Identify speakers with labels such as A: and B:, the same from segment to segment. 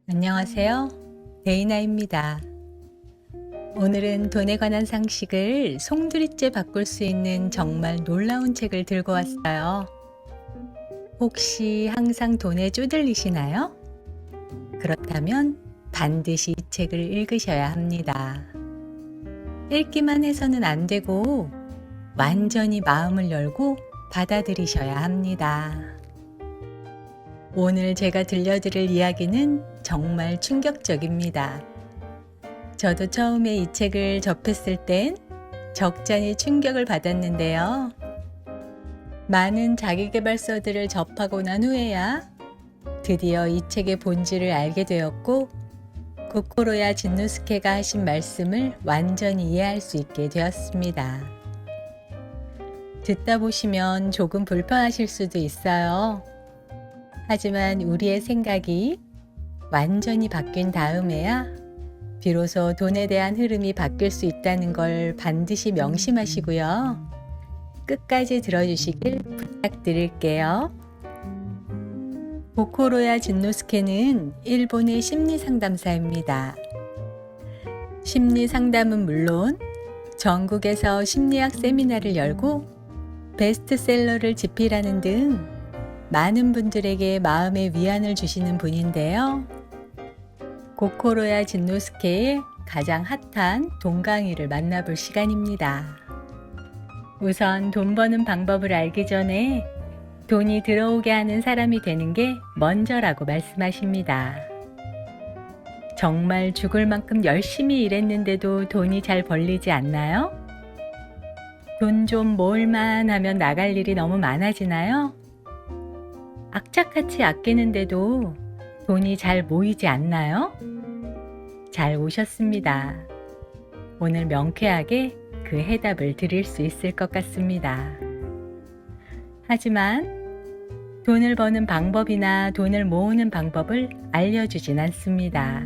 A: 안녕하세요. 데이나입니다. 오늘은 돈에 관한 상식을 송두리째 바꿀 수 있는 정말 놀라운 책을 들고 왔어요. 혹시 항상 돈에 쪼들리시나요? 그렇다면 반드시 이 책을 읽으셔야 합니다. 읽기만 해서는 안 되고 완전히 마음을 열고 받아들이셔야 합니다. 오늘 제가 들려드릴 이야기는 정말 충격적입니다. 저도 처음에 이 책을 접했을 땐 적잖이 충격을 받았는데요. 많은 자기계발서들을 접하고 난 후에야 드디어 이 책의 본질을 알게 되었고, 고코로야 진노스케가 하신 말씀을 완전히 이해할 수 있게 되었습니다. 듣다 보시면 조금 불편하실 수도 있어요. 하지만 우리의 생각이 완전히 바뀐 다음에야 비로소 돈에 대한 흐름이 바뀔 수 있다는 걸 반드시 명심하시고요. 끝까지 들어주시길 부탁드릴게요. 고코로야 진노스케는 일본의 심리상담사입니다. 심리상담은 물론 전국에서 심리학 세미나를 열고 베스트셀러를 집필하는 등 많은 분들에게 마음의 위안을 주시는 분인데요. 고코로야 진노스케의 가장 핫한 돈 강의를 만나볼 시간입니다. 우선 돈 버는 방법을 알기 전에 돈이 들어오게 하는 사람이 되는 게 먼저라고 말씀하십니다. 정말 죽을 만큼 열심히 일했는데도 돈이 잘 벌리지 않나요? 돈 좀 모을만 하면 나갈 일이 너무 많아지나요? 악착같이 아끼는데도 돈이 잘 모이지 않나요? 잘 오셨습니다. 오늘 명쾌하게 그 해답을 드릴 수 있을 것 같습니다. 하지만 돈을 버는 방법이나 돈을 모으는 방법을 알려주진 않습니다.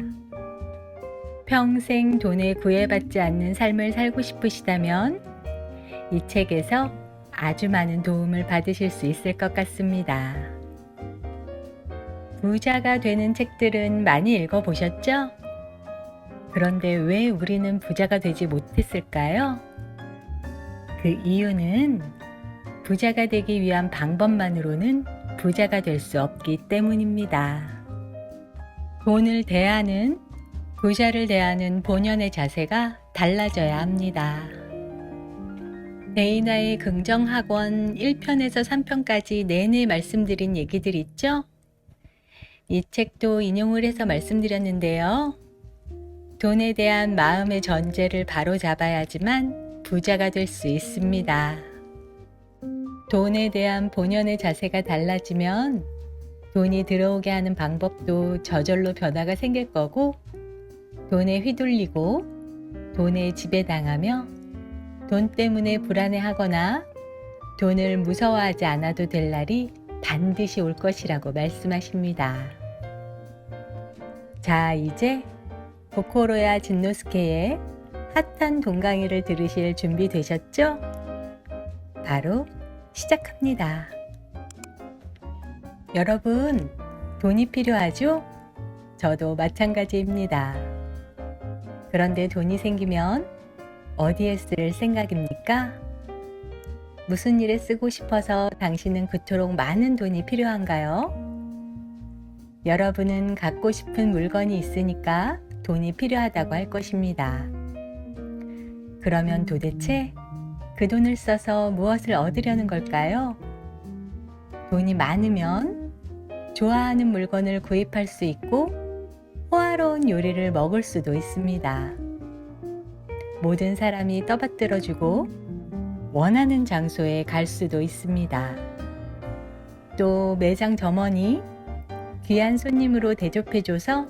A: 평생 돈에 구애받지 않는 삶을 살고 싶으시다면 이 책에서 아주 많은 도움을 받으실 수 있을 것 같습니다. 부자가 되는 책들은 많이 읽어보셨죠? 그런데 왜 우리는 부자가 되지 못했을까요? 그 이유는 부자가 되기 위한 방법만으로는 부자가 될 수 없기 때문입니다. 돈을 대하는, 부자를 대하는 본연의 자세가 달라져야 합니다. 데이나의 긍정학원 1편에서 3편까지 내내 말씀드린 얘기들 있죠? 이 책도 인용을 해서 말씀드렸는데요. 돈에 대한 마음의 전제를 바로 잡아야지만 부자가 될 수 있습니다. 돈에 대한 본연의 자세가 달라지면 돈이 들어오게 하는 방법도 저절로 변화가 생길 거고, 돈에 휘둘리고 돈에 지배당하며 돈 때문에 불안해하거나 돈을 무서워하지 않아도 될 날이 반드시 올 것이라고 말씀하십니다. 자, 이제 고코로야 진노스케의 핫한 돈 강의를 들으실 준비 되셨죠? 바로 시작합니다. 여러분, 돈이 필요하죠? 저도 마찬가지입니다. 그런데 돈이 생기면 어디에 쓸 생각입니까? 무슨 일에 쓰고 싶어서 당신은 그토록 많은 돈이 필요한가요? 여러분은 갖고 싶은 물건이 있으니까 돈이 필요하다고 할 것입니다. 그러면 도대체 그 돈을 써서 무엇을 얻으려는 걸까요? 돈이 많으면 좋아하는 물건을 구입할 수 있고 호화로운 요리를 먹을 수도 있습니다. 모든 사람이 떠받들어주고 원하는 장소에 갈 수도 있습니다. 또 매장 점원이 귀한 손님으로 대접해줘서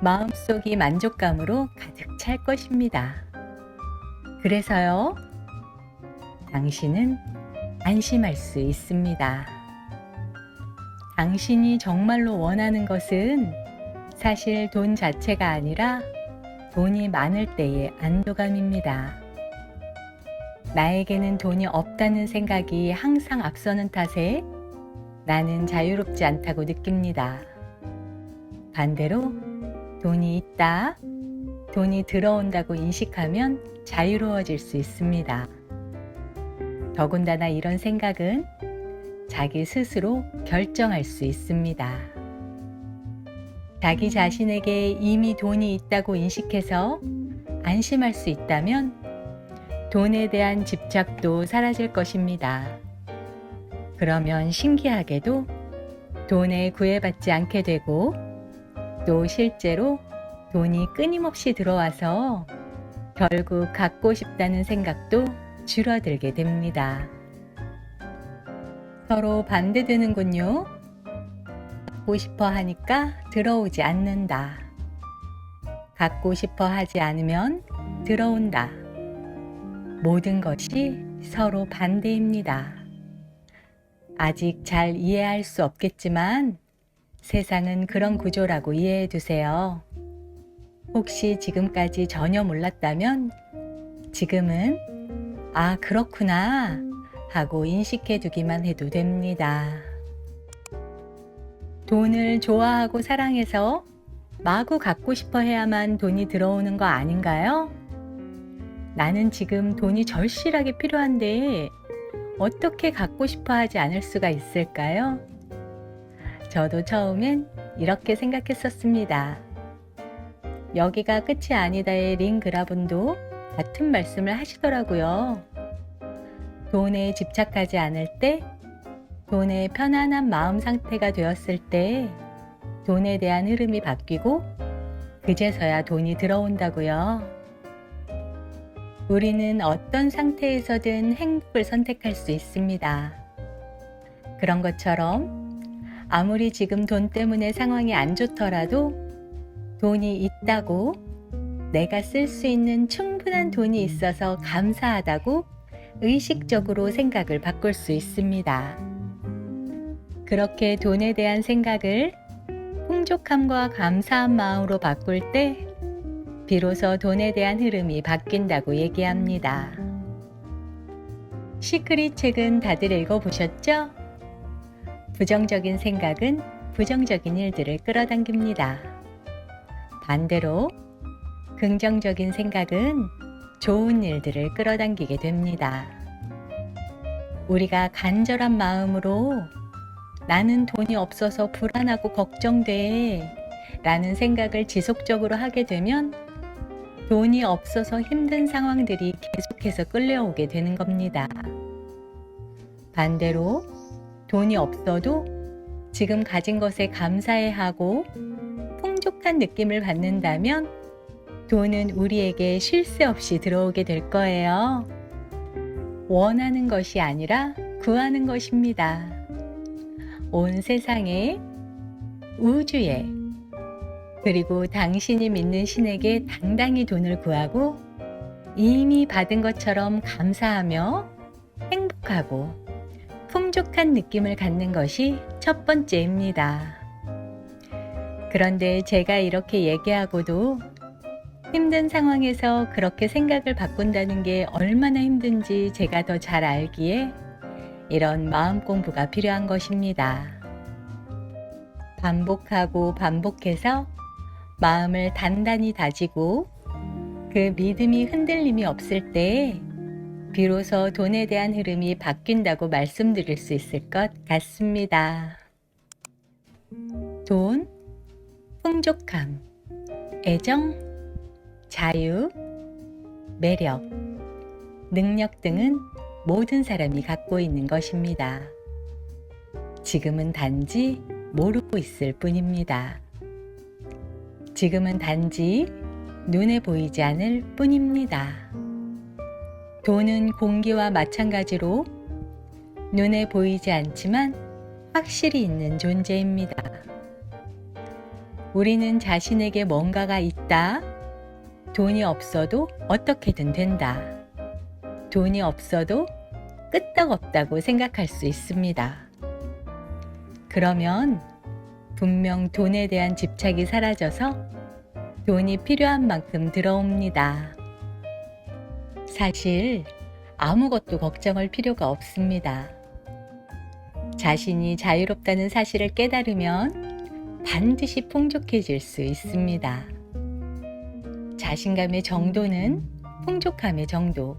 A: 마음속이 만족감으로 가득 찰 것입니다. 그래서요, 당신은 안심할 수 있습니다. 당신이 정말로 원하는 것은 사실 돈 자체가 아니라 돈이 많을 때의 안도감입니다. 나에게는 돈이 없다는 생각이 항상 앞서는 탓에 나는 자유롭지 않다고 느낍니다. 반대로 돈이 있다, 돈이 들어온다고 인식하면 자유로워질 수 있습니다. 더군다나 이런 생각은 자기 스스로 결정할 수 있습니다. 자기 자신에게 이미 돈이 있다고 인식해서 안심할 수 있다면 돈에 대한 집착도 사라질 것입니다. 그러면 신기하게도 돈에 구애받지 않게 되고 또 실제로 돈이 끊임없이 들어와서 결국 갖고 싶다는 생각도 줄어들게 됩니다. 서로 반대되는군요. 갖고 싶어 하니까 들어오지 않는다. 갖고 싶어 하지 않으면 들어온다. 모든 것이 서로 반대입니다. 아직 잘 이해할 수 없겠지만 세상은 그런 구조라고 이해해 두세요. 혹시 지금까지 전혀 몰랐다면 지금은 아, 그렇구나 하고 인식해 두기만 해도 됩니다. 돈을 좋아하고 사랑해서 마구 갖고 싶어 해야만 돈이 들어오는 거 아닌가요? 나는 지금 돈이 절실하게 필요한데 어떻게 갖고 싶어 하지 않을 수가 있을까요? 저도 처음엔 이렇게 생각했었습니다. 여기가 끝이 아니다의 린 그라분도 같은 말씀을 하시더라고요. 돈에 집착하지 않을 때, 돈의 편안한 마음 상태가 되었을 때 돈에 대한 흐름이 바뀌고 그제서야 돈이 들어온다고요. 우리는 어떤 상태에서든 행복을 선택할 수 있습니다. 그런 것처럼 아무리 지금 돈 때문에 상황이 안 좋더라도 돈이 있다고, 내가 쓸 수 있는 충분한 돈이 있어서 감사하다고 의식적으로 생각을 바꿀 수 있습니다. 그렇게 돈에 대한 생각을 풍족함과 감사한 마음으로 바꿀 때 비로소 돈에 대한 흐름이 바뀐다고 얘기합니다. 시크릿 책은 다들 읽어보셨죠? 부정적인 생각은 부정적인 일들을 끌어당깁니다. 반대로 긍정적인 생각은 좋은 일들을 끌어당기게 됩니다. 우리가 간절한 마음으로 나는 돈이 없어서 불안하고 걱정돼 라는 생각을 지속적으로 하게 되면 돈이 없어서 힘든 상황들이 계속해서 끌려오게 되는 겁니다. 반대로 돈이 없어도 지금 가진 것에 감사해하고 풍족한 느낌을 받는다면 돈은 우리에게 쉴 새 없이 들어오게 될 거예요. 원하는 것이 아니라 구하는 것입니다. 온 세상에, 우주에, 그리고 당신이 믿는 신에게 당당히 돈을 구하고 이미 받은 것처럼 감사하며 행복하고 풍족한 느낌을 갖는 것이 첫 번째입니다. 그런데 제가 이렇게 얘기하고도 힘든 상황에서 그렇게 생각을 바꾼다는 게 얼마나 힘든지 제가 더 잘 알기에 이런 마음 공부가 필요한 것입니다. 반복하고 반복해서 마음을 단단히 다지고 그 믿음이 흔들림이 없을 때 비로소 돈에 대한 흐름이 바뀐다고 말씀드릴 수 있을 것 같습니다. 돈, 풍족함, 애정, 자유, 매력, 능력 등은 모든 사람이 갖고 있는 것입니다. 지금은 단지 모르고 있을 뿐입니다. 지금은 단지 눈에 보이지 않을 뿐입니다. 돈은 공기와 마찬가지로 눈에 보이지 않지만 확실히 있는 존재입니다. 우리는 자신에게 뭔가가 있다, 돈이 없어도 어떻게든 된다, 돈이 없어도 끄떡없다고 생각할 수 있습니다. 그러면 분명 돈에 대한 집착이 사라져서 돈이 필요한 만큼 들어옵니다. 사실 아무것도 걱정할 필요가 없습니다. 자신이 자유롭다는 사실을 깨달으면 반드시 풍족해질 수 있습니다. 자신감의 정도는 풍족함의 정도,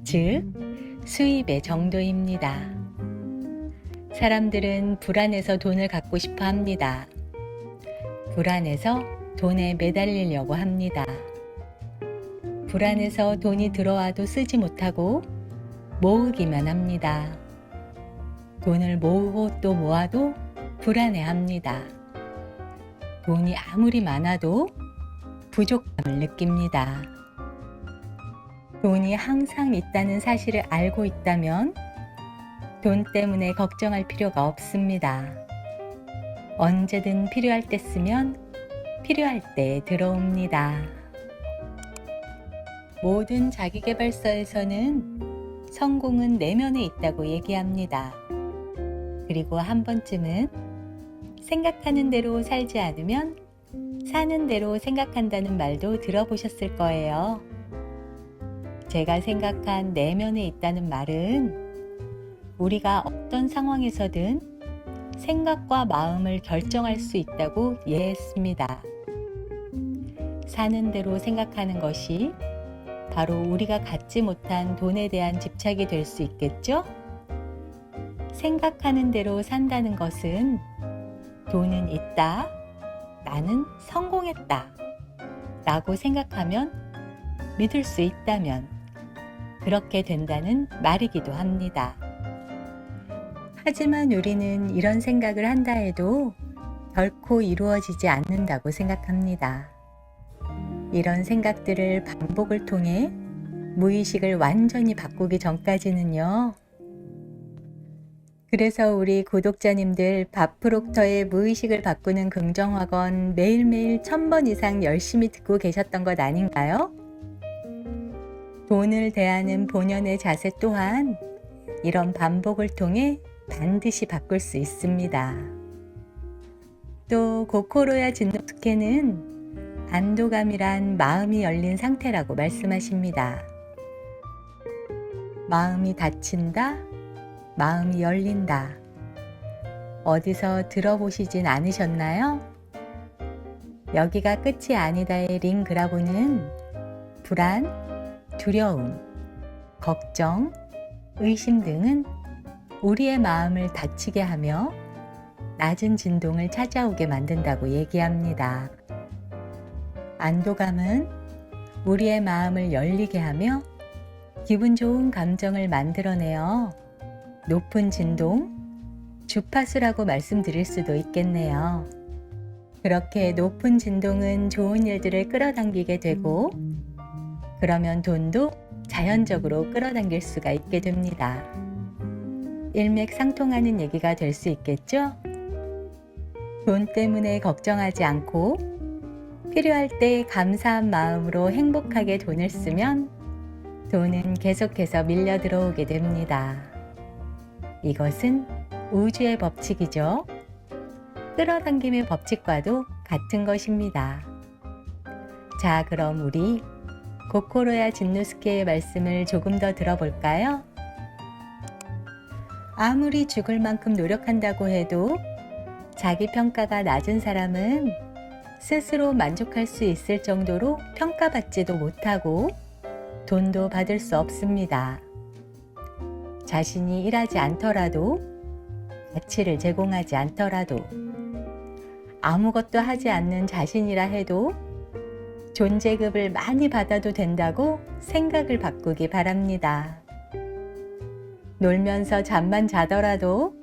A: 즉 수입의 정도입니다. 사람들은 불안해서 돈을 갖고 싶어 합니다. 불안해서 돈에 매달리려고 합니다. 불안해서 돈이 들어와도 쓰지 못하고 모으기만 합니다. 돈을 모으고 또 모아도 불안해합니다. 돈이 아무리 많아도 부족함을 느낍니다. 돈이 항상 있다는 사실을 알고 있다면 돈 때문에 걱정할 필요가 없습니다. 언제든 필요할 때 쓰면 필요할 때 들어옵니다. 모든 자기계발서에서는 성공은 내면에 있다고 얘기합니다. 그리고 한 번쯤은 생각하는 대로 살지 않으면 사는 대로 생각한다는 말도 들어보셨을 거예요. 제가 생각한 내면에 있다는 말은 우리가 어떤 상황에서든 생각과 마음을 결정할 수 있다고 이해했습니다. 사는 대로 생각하는 것이 바로 우리가 갖지 못한 돈에 대한 집착이 될 수 있겠죠? 생각하는 대로 산다는 것은 돈은 있다, 나는 성공했다 라고 생각하면, 믿을 수 있다면 그렇게 된다는 말이기도 합니다. 하지만 우리는 이런 생각을 한다 해도 결코 이루어지지 않는다고 생각합니다. 이런 생각들을 반복을 통해 무의식을 완전히 바꾸기 전까지는요. 그래서 우리 구독자님들 밥프록터의 무의식을 바꾸는 긍정학원 매일매일 1000번 이상 열심히 듣고 계셨던 것 아닌가요? 돈을 대하는 본연의 자세 또한 이런 반복을 통해 반드시 바꿀 수 있습니다. 또 고코로야 진노스케는 안도감이란 마음이 열린 상태라고 말씀하십니다. 마음이 닫힌다, 마음이 열린다. 어디서 들어보시진 않으셨나요? 여기가 끝이 아니다의 링 그라보는 불안, 두려움, 걱정, 의심 등은 우리의 마음을 닫히게 하며 낮은 진동을 찾아오게 만든다고 얘기합니다. 안도감은 우리의 마음을 열리게 하며 기분 좋은 감정을 만들어내어 높은 진동, 주파수라고 말씀드릴 수도 있겠네요. 그렇게 높은 진동은 좋은 일들을 끌어당기게 되고, 그러면 돈도 자연적으로 끌어당길 수가 있게 됩니다. 일맥상통하는 얘기가 될 수 있겠죠? 돈 때문에 걱정하지 않고 필요할 때 감사한 마음으로 행복하게 돈을 쓰면 돈은 계속해서 밀려 들어오게 됩니다. 이것은 우주의 법칙이죠. 끌어당김의 법칙과도 같은 것입니다. 자, 그럼 우리 고코로야 진노스케의 말씀을 조금 더 들어볼까요? 아무리 죽을 만큼 노력한다고 해도 자기 평가가 낮은 사람은 스스로 만족할 수 있을 정도로 평가받지도 못하고 돈도 받을 수 없습니다. 자신이 일하지 않더라도, 가치를 제공하지 않더라도, 아무것도 하지 않는 자신이라 해도 존재급을 많이 받아도 된다고 생각을 바꾸기 바랍니다. 놀면서 잠만 자더라도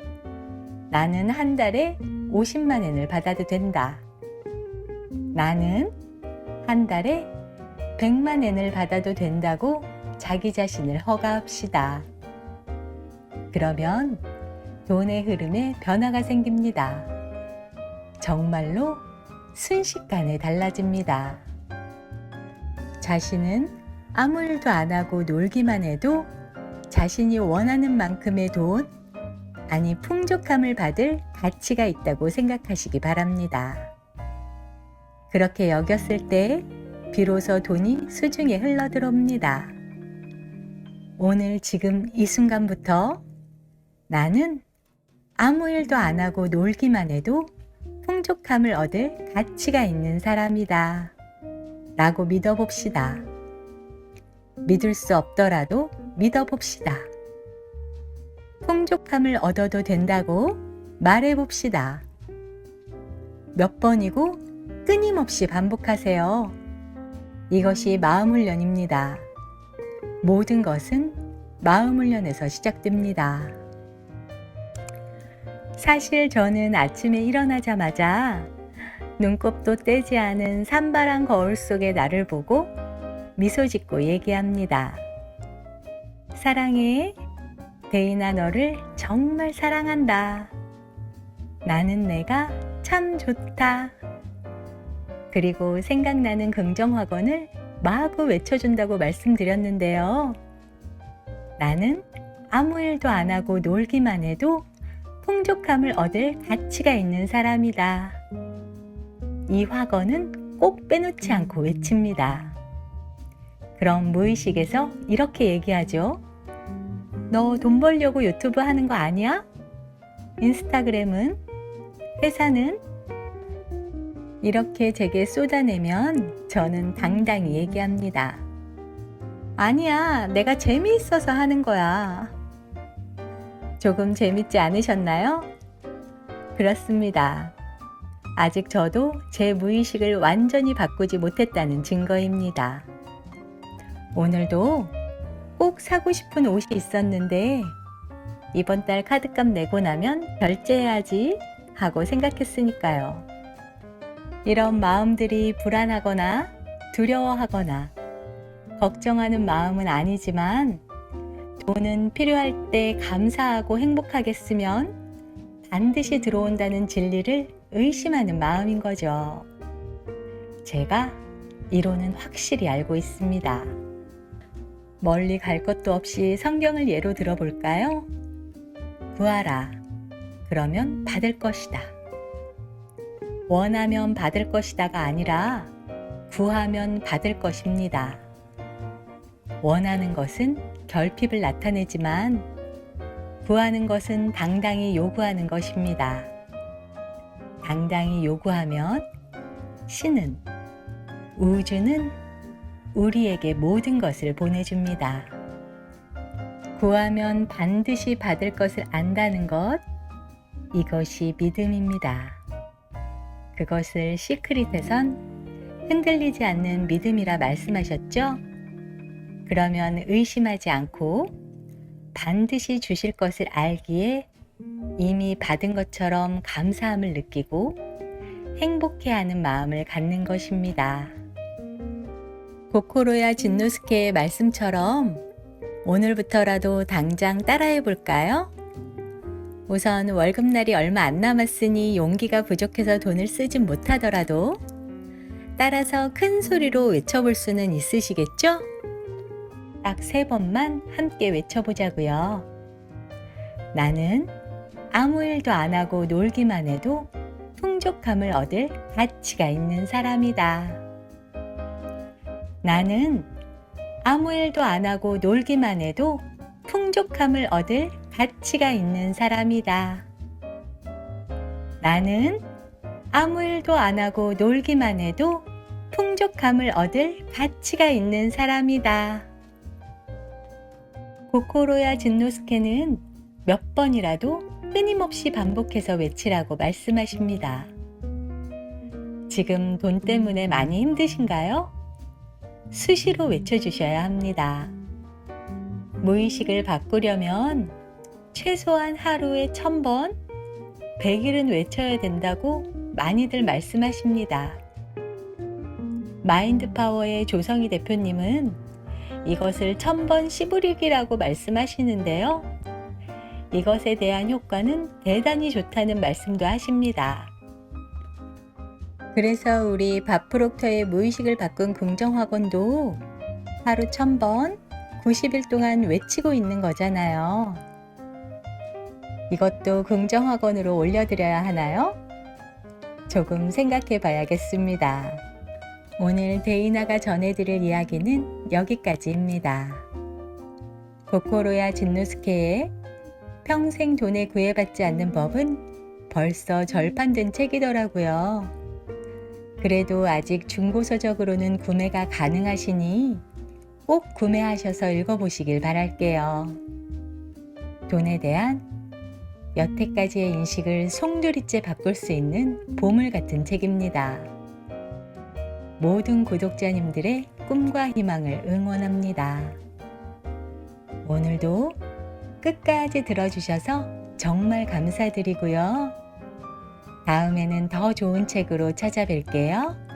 A: 나는 한 달에 50만 엔을 받아도 된다. 나는 한 달에 100만 엔을 받아도 된다고 자기 자신을 허가합시다. 그러면 돈의 흐름에 변화가 생깁니다. 정말로 순식간에 달라집니다. 자신은 아무 일도 안 하고 놀기만 해도 자신이 원하는 만큼의 돈, 아니 풍족함을 받을 가치가 있다고 생각하시기 바랍니다. 그렇게 여겼을 때 비로소 돈이 수중에 흘러들어옵니다. 오늘 지금 이 순간부터 나는 아무 일도 안 하고 놀기만 해도 풍족함을 얻을 가치가 있는 사람이다 라고 믿어봅시다. 믿을 수 없더라도 믿어봅시다. 풍족함을 얻어도 된다고 말해봅시다. 몇 번이고 끊임없이 반복하세요. 이것이 마음훈련입니다. 모든 것은 마음훈련에서 시작됩니다. 사실 저는 아침에 일어나자마자 눈곱도 떼지 않은 산바람 거울 속의 나를 보고 미소 짓고 얘기합니다. 사랑해. 데이나 너를 정말 사랑한다. 나는 내가 참 좋다. 그리고 생각나는 긍정확언을 마구 외쳐준다고 말씀드렸는데요. 나는 아무 일도 안 하고 놀기만 해도 풍족함을 얻을 가치가 있는 사람이다. 이 확언은 꼭 빼놓지 않고 외칩니다. 그럼 무의식에서 이렇게 얘기하죠. 너 돈 벌려고 유튜브 하는 거 아니야? 인스타그램은? 회사는? 이렇게 제게 쏟아내면 저는 당당히 얘기합니다. 아니야, 내가 재미있어서 하는 거야. 조금 재밌지 않으셨나요? 그렇습니다. 아직 저도 제 무의식을 완전히 바꾸지 못했다는 증거입니다. 오늘도 꼭 사고 싶은 옷이 있었는데 이번 달 카드값 내고 나면 결제해야지 하고 생각했으니까요. 이런 마음들이 불안하거나 두려워하거나 걱정하는 마음은 아니지만 돈은 필요할 때 감사하고 행복하게 쓰면 반드시 들어온다는 진리를 의심하는 마음인 거죠. 제가 이론은 확실히 알고 있습니다. 멀리 갈 것도 없이 성경을 예로 들어볼까요? 구하라. 그러면 받을 것이다. 원하면 받을 것이다가 아니라 구하면 받을 것입니다. 원하는 것은 결핍을 나타내지만 구하는 것은 당당히 요구하는 것입니다. 당당히 요구하면 신은, 우주는 우리에게 모든 것을 보내줍니다. 구하면 반드시 받을 것을 안다는 것, 이것이 믿음입니다. 그것을 시크릿에선 흔들리지 않는 믿음이라 말씀하셨죠? 그러면 의심하지 않고 반드시 주실 것을 알기에 이미 받은 것처럼 감사함을 느끼고 행복해하는 마음을 갖는 것입니다. 고코로야 진노스케의 말씀처럼 오늘부터라도 당장 따라해 볼까요? 우선 월급날이 얼마 안 남았으니 용기가 부족해서 돈을 쓰진 못하더라도 따라서 큰 소리로 외쳐볼 수는 있으시겠죠? 딱 3번만 함께 외쳐보자고요. 나는 아무 일도 안 하고 놀기만 해도 풍족함을 얻을 가치가 있는 사람이다. 나는 아무 일도 안 하고 놀기만 해도 풍족함을 얻을 가치가 있는 사람이다. 나는 아무 일도 안 하고 놀기만 해도 풍족함을 얻을 가치가 있는 사람이다. 고코로야 진노스케는 몇 번이라도 끊임없이 반복해서 외치라고 말씀하십니다. 지금 돈 때문에 많이 힘드신가요? 수시로 외쳐주셔야 합니다. 무의식을 바꾸려면 최소한 하루에 1000번, 100일은 외쳐야 된다고 많이들 말씀하십니다. 마인드파워의 조성희 대표님은 이것을 1000번 씹으리기라고 말씀하시는데요. 이것에 대한 효과는 대단히 좋다는 말씀도 하십니다. 그래서 우리 밥프록터의 무의식을 바꾼 긍정학원도 하루 1000번 90일 동안 외치고 있는 거잖아요. 이것도 긍정학원으로 올려드려야 하나요? 조금 생각해 봐야겠습니다. 오늘 데이나가 전해드릴 이야기는 여기까지입니다. 고코로야 진노스케의 평생 돈에 구애받지 않는 법은 벌써 절판된 책이더라고요. 그래도 아직 중고서적으로는 구매가 가능하시니 꼭 구매하셔서 읽어보시길 바랄게요. 돈에 대한 여태까지의 인식을 송두리째 바꿀 수 있는 보물 같은 책입니다. 모든 구독자님들의 꿈과 희망을 응원합니다. 오늘도 끝까지 들어주셔서 정말 감사드리고요. 다음에는 더 좋은 책으로 찾아뵐게요.